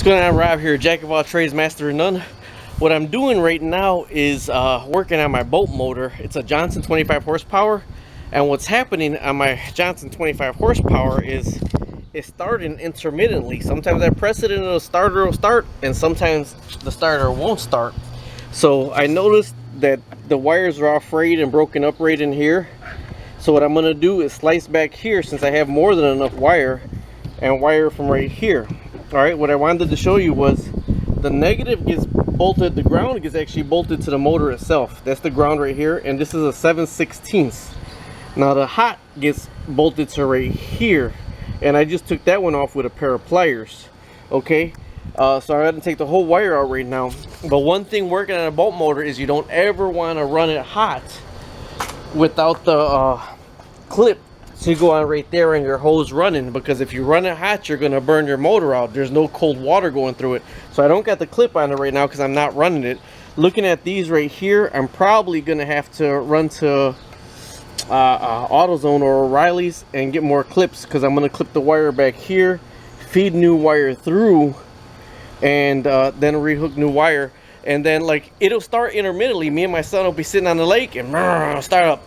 going on? Rob here, jack of all trades, master of none. What I'm doing right now is working on my boat motor. It's a Johnson 25 horsepower, and what's happening on my Johnson 25 horsepower is it's starting intermittently. Sometimes I press it and the starter will start, and sometimes the starter won't start. So I noticed that the wires are all frayed and broken up right in here. So what I'm going to do is slice back here, since I have more than enough wire, and wire from right here. Alright, what I wanted to show you was the negative gets bolted, the ground gets actually bolted to the motor itself. That's the ground right here, and this is a 7/16. Now the hot gets bolted to right here, and I just took that one off with a pair of pliers. Okay, so I had to take the whole wire out right now. But one thing working on a boat motor is you don't ever want to run it hot without the clip to go on right there and your hose running, because if you run it hot you're going to burn your motor out. There's no cold water going through it. So I don't got the clip on it right now because I'm not running it. Looking at these right here, I'm probably going to have to run to AutoZone or O'Reilly's and get more clips, because I'm going to clip the wire back here, feed new wire through, and then rehook new wire. And then, like, it'll start intermittently. Me and my son will be sitting on the lake and start up,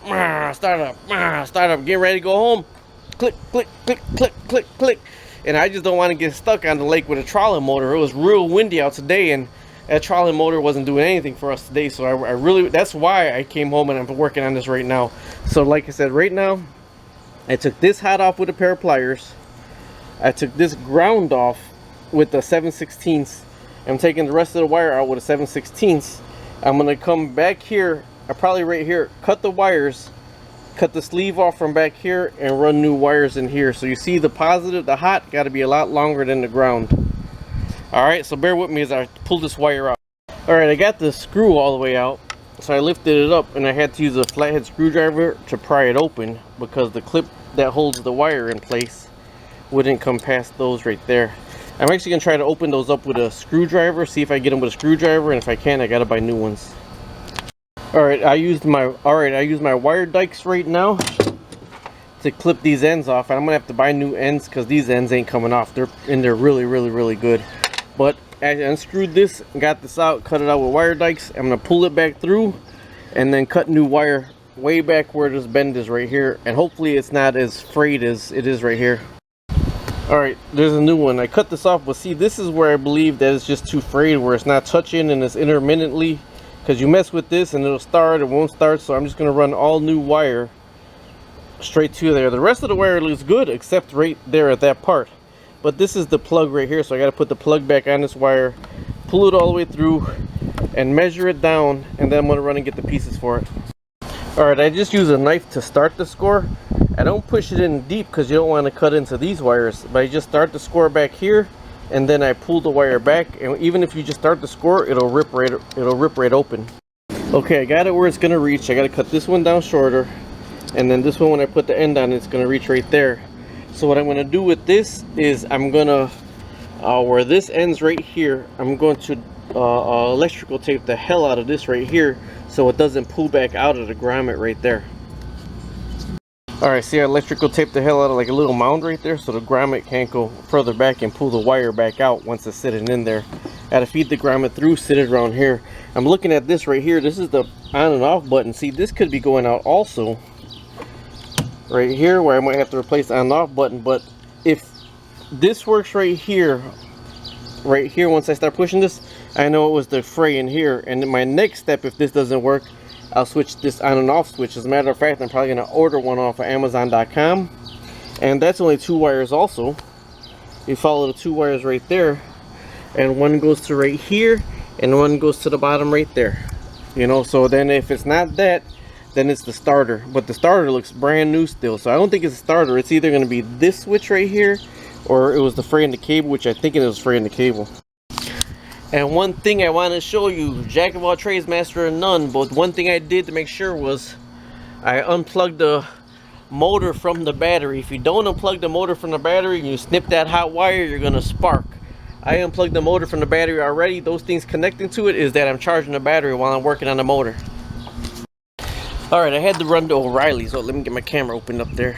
getting ready to go home. Click, click, click, click, click, click. And I just don't want to get stuck on the lake with a trollin motor. It was real windy out today, and that trollin motor wasn't doing anything for us today. So I really, that's why I came home and I'm working on this right now. So like I said, right now, I took this hot off with a pair of pliers. I took this ground off with the 7/16. I'm taking the rest of the wire out with a 7/16. I'm going to come back here, probably right here, cut the wires, cut the sleeve off from back here, and run new wires in here. So you see the positive, the hot, got to be a lot longer than the ground. Alright, so bear with me as I pull this wire out. Alright, I got the screw all the way out. So I lifted it up, and I had to use a flathead screwdriver to pry it open, because the clip that holds the wire in place wouldn't come past those right there. I'm actually going to try to open those up with a screwdriver, see if I get them with a screwdriver, and if I can, I got to buy new ones. Alright, I used my wire dikes right now to clip these ends off. And I'm going to have to buy new ends because these ends ain't coming off. They're really good. But I unscrewed this, got this out, cut it out with wire dikes. I'm going to pull it back through and then cut new wire way back where this bend is right here. And hopefully it's not as frayed as it is right here. Alright, there's a new one. I cut this off, but see, this is where I believe that it's just too frayed, where it's not touching and it's intermittently, because you mess with this and it'll start, it won't start. So I'm just going to run all new wire straight to there. The rest of the wire looks good except right there at that part, but this is the plug right here, so I got to put the plug back on this wire, pull it all the way through and measure it down, and then I'm going to run and get the pieces for it. Alright, I just use a knife to start the score. I don't push it in deep because you don't want to cut into these wires, but I just start the score back here, and then I pull the wire back, and even if you just start the score, it'll rip right open. Okay, I got it where it's going to reach. I got to cut this one down shorter, and then this one, when I put the end on, it's going to reach right there. So what I'm going to do with this is I'm going to where this ends right here, I'm going to electrical tape the hell out of this right here so it doesn't pull back out of the grommet right there. Alright, see, I electrical tape the hell out of like a little mound right there so the grommet can't go further back and pull the wire back out once it's sitting in there. I had to feed the grommet through, sit it around here. I'm looking at this right here. This is the on and off button. See, this could be going out also right here, where I might have to replace the on and off button. But if this works right here, once I start pushing this, I know it was the fray in here. And then my next step, if this doesn't work, I'll switch this on and off switch. As a matter of fact, I'm probably going to order one off of Amazon.com. And that's only 2 wires also. You follow the 2 wires right there. And one goes to right here, and one goes to the bottom right there. You know, so then if it's not that, then it's the starter. But the starter looks brand new still. So I don't think it's a starter. It's either going to be this switch right here, or it was the fray in the cable, which I think it was fray in the cable. And one thing I want to show you, jack of all trades, master of none, but one thing I did to make sure was I unplugged the motor from the battery. If you don't unplug the motor from the battery and you snip that hot wire, you're going to spark. I unplugged the motor from the battery already. Those things connecting to it is that I'm charging the battery while I'm working on the motor. Alright, I had to run to O'Reilly's. Oh, let me get my camera opened up there.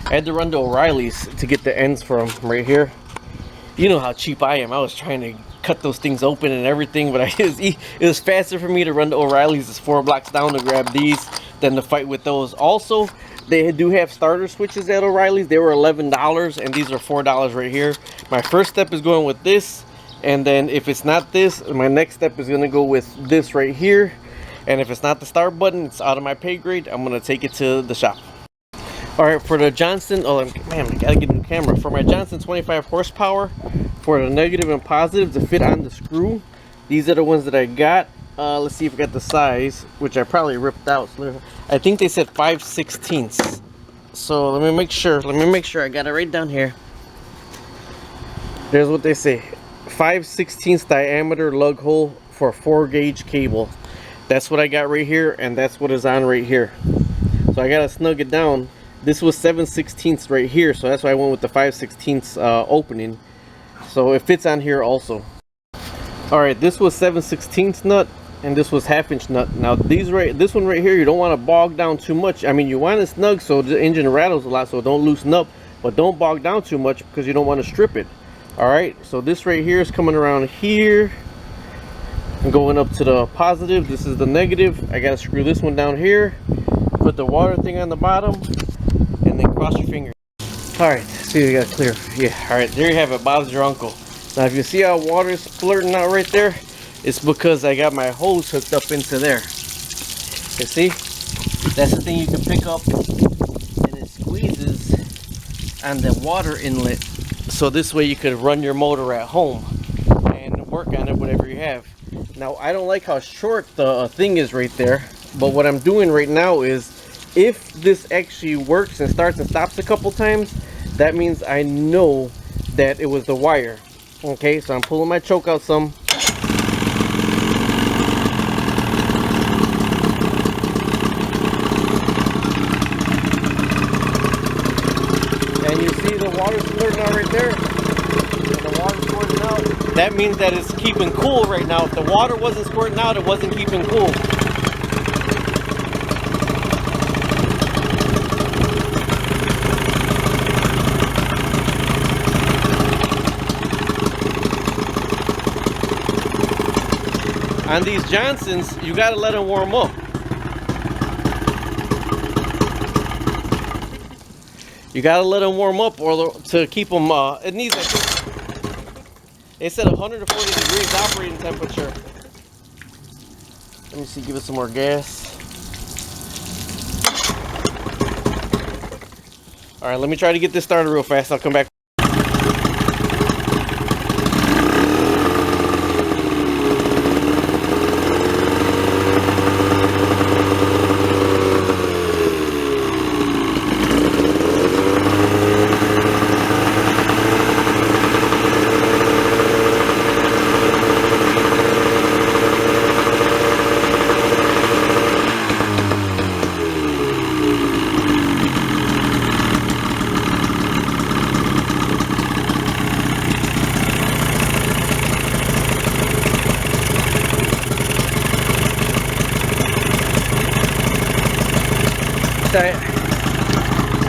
I had to run to O'Reilly's to get the ends from right here. You know how cheap I am. I was trying to cut those things open and everything, but it was faster for me to run to O'Reilly's. It's 4 blocks down to grab these than to fight with those. Also, they do have starter switches at O'Reilly's. They were $11 and these are $4 right here. My first step is going with this, and then if it's not this, my next step is gonna go with this right here. And if it's not the start button, it's out of my pay grade, I'm gonna take it to the shop. All right, for the Johnson, oh man, I gotta get a new camera. For my Johnson 25 horsepower, for the negative and positive to fit on the screw, these are the ones that I got. Let's see if I got the size, which I probably ripped out. So I think they said 5/16. So let me make sure I got it right down here. There's what they say: 5/16 diameter lug hole for 4-gauge cable. That's what I got right here, and that's what is on right here. So I gotta snug it down. This was 7/16 right here, so that's why I went with the 5/16 opening. So it fits on here also. All right, this was 7/16 nut, and this was 1/2" nut. Now this one right here, you don't want to bog down too much. I mean, you want it snug so the engine rattles a lot, so don't loosen up, but don't bog down too much because you don't want to strip it. All right, so this right here is coming around here and going up to the positive. This is the negative. I gotta screw this one down here, put the water thing on the bottom, and then cross your fingers. All right, see, you got clear. Yeah, all right, there you have it. Bob's your uncle. Now, if you see how water is flirting out right there, it's because I got my hose hooked up into there. You see? That's the thing you can pick up, and it squeezes on the water inlet. So this way you could run your motor at home and work on it, whatever you have. Now, I don't like how short the thing is right there, but what I'm doing right now is, if this actually works and starts and stops a couple times, that means I know that it was the wire. Okay, so I'm pulling my choke out some. And you see the water squirting out right there? And the water squirting out. That means that it's keeping cool right now. If the water wasn't squirting out, it wasn't keeping cool. On these Johnsons, you gotta let them warm up. You gotta let them warm up, or to keep them. It needs. They said 140 degrees operating temperature. Let me see. Give it some more gas. All right. Let me try to get this started real fast. I'll come back.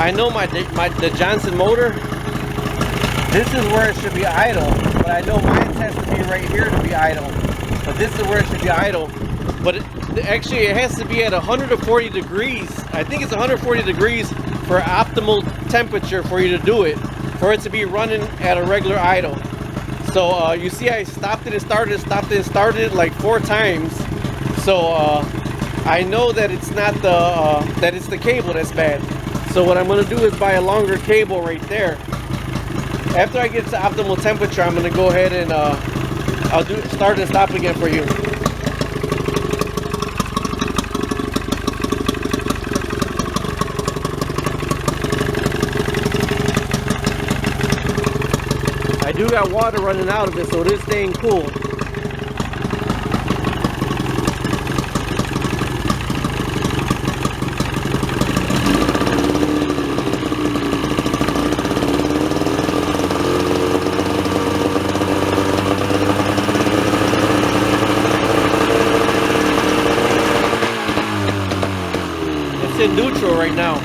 I know the Johnson motor, this is where it should be idle, but I know mine has to be right here to be idle, but this is where it should be idle. But actually it has to be at 140 degrees. I think it's 140 degrees for optimal temperature for you to do it, for it to be running at a regular idle. So you see I stopped it and started, stopped it and started like 4 times. So I know that it's not that it's the cable that's bad. So what I'm going to do is buy a longer cable right there. After I get to optimal temperature, I'm going to go ahead and I'll do start and stop again for you. I do got water running out of it, so it is staying cool. In neutral right now.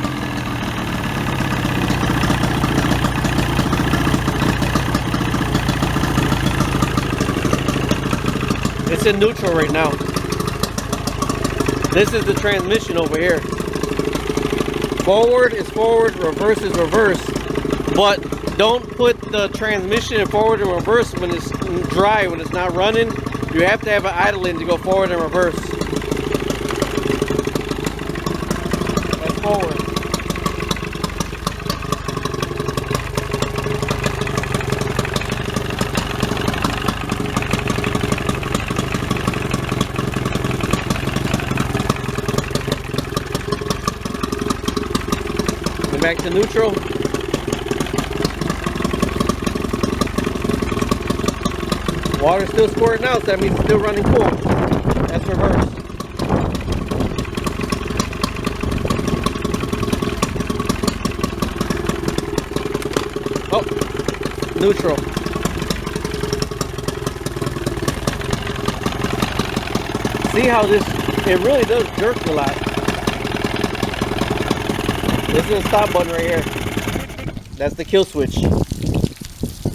It's in neutral right now. This is the transmission over here. Forward is forward, reverse is reverse. But don't put the transmission in forward and reverse when it's dry, when it's not running. You have to have an idling to go forward and reverse. That's forward. Go back to neutral. Water's still squirting out, so that means it's still running cool. That's reverse. Oh, neutral. See how this, it really does jerk a lot. This is the stop button right here. That's the kill switch.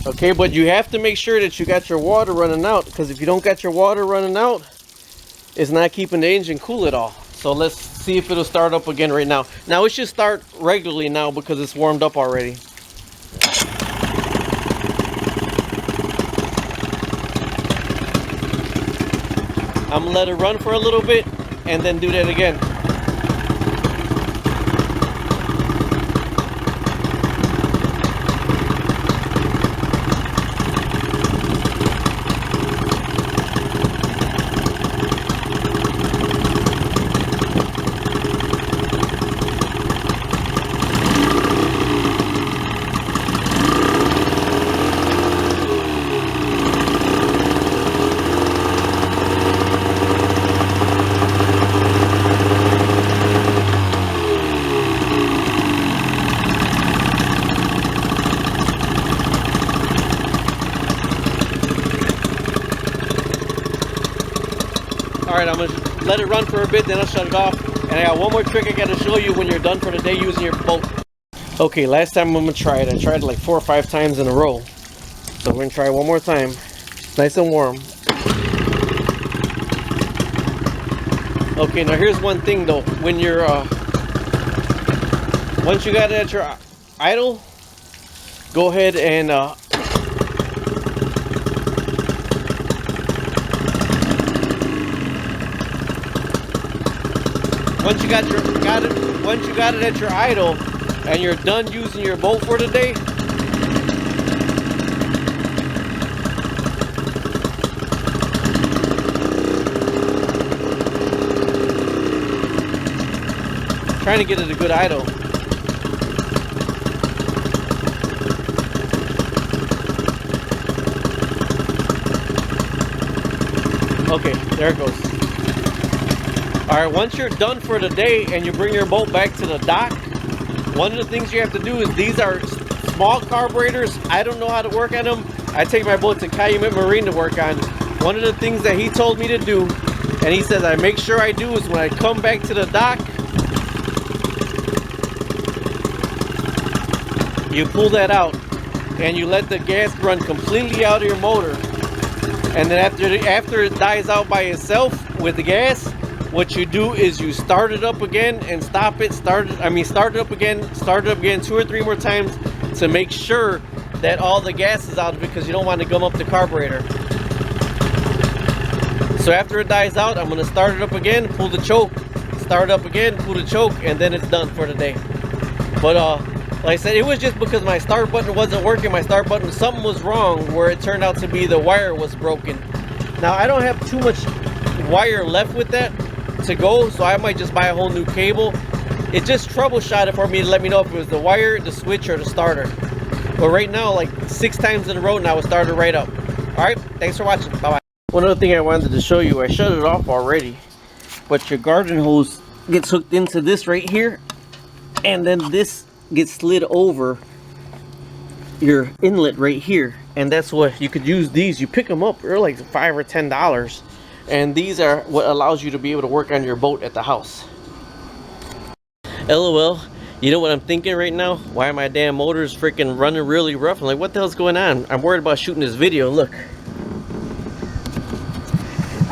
Okay, but you have to make sure that you got your water running out, because if you don't got your water running out, it's not keeping the engine cool at all. So let's see if it'll start up again right now. Now it should start regularly now because it's warmed up already. I'm gonna let it run for a little bit and then do that again. Alright, I'm going to let it run for a bit, then I'll shut it off. And I got one more trick I got to show you when you're done for the day using your boat. Okay, last time I'm going to try it. I tried it like 4 or 5 times in a row. So we're going to try it one more time. It's nice and warm. Okay, now here's one thing though. When you're, once you got it at your idle, go ahead and once you got it at your idle and you're done using your boat for the day, trying to get it a good idle. Okay, there it goes. Alright, once you're done for the day and you bring your boat back to the dock, one of the things you have to do is, these are small carburetors. I don't know how to work on them. I take my boat to Calumet Marine to work on. One of the things that he told me to do, and he says I make sure I do, is when I come back to the dock, you pull that out and you let the gas run completely out of your motor. And then after it dies out by itself with the gas, what you do is you start it up again and stop it, start it up again 2 or 3 more times to make sure that all the gas is out of it, because you don't want to gum up the carburetor. So after it dies out, I'm going to start it up again, pull the choke, start it up again, pull the choke, and then it's done for the day. But like I said, it was just because my start button wasn't working. My start button, something was wrong, where it turned out to be the wire was broken. Now I don't have too much wire left with that to go, so I might just buy a whole new cable. It just troubleshot it for me to let me know if it was the wire, the switch, or the starter. But right now, like 6 times in a row now, it started right up. Alright, thanks for watching. Bye bye. One other thing I wanted to show you, I shut it off already, but your garden hose gets hooked into this right here, and then this gets slid over your inlet right here, and that's what you could use. These, you pick them up, they're like $5 or $10, and these are what allows you to be able to work on your boat at the house. LOL. You know what I'm thinking right now? Why my damn motor's freaking running really rough? I'm like, what the hell's going on? I'm worried about shooting this video. Look,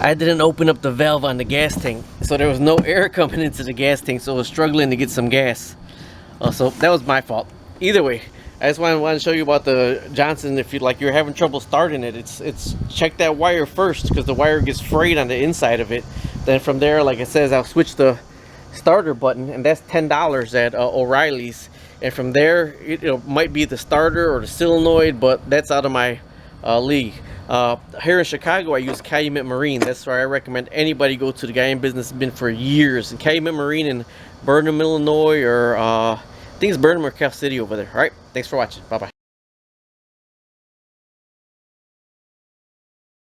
I didn't open up the valve on the gas tank, so there was no air coming into the gas tank, so I was struggling to get some gas. So that was my fault. Either way, I just wanted to show you about the Johnson. If you're having trouble starting it, it's check that wire first, because the wire gets frayed on the inside of it. Then from there, like it says, I'll switch the starter button, and that's $10 at O'Reilly's. And from there, it might be the starter or the solenoid, but that's out of my league. Here in Chicago, I use Calumet Marine. That's where I recommend anybody go to. The guy in business has been for years. And Calumet Marine in Burnham, Illinois, or I think it's Burnham or Cal City over there. All right, thanks for watching. Bye bye.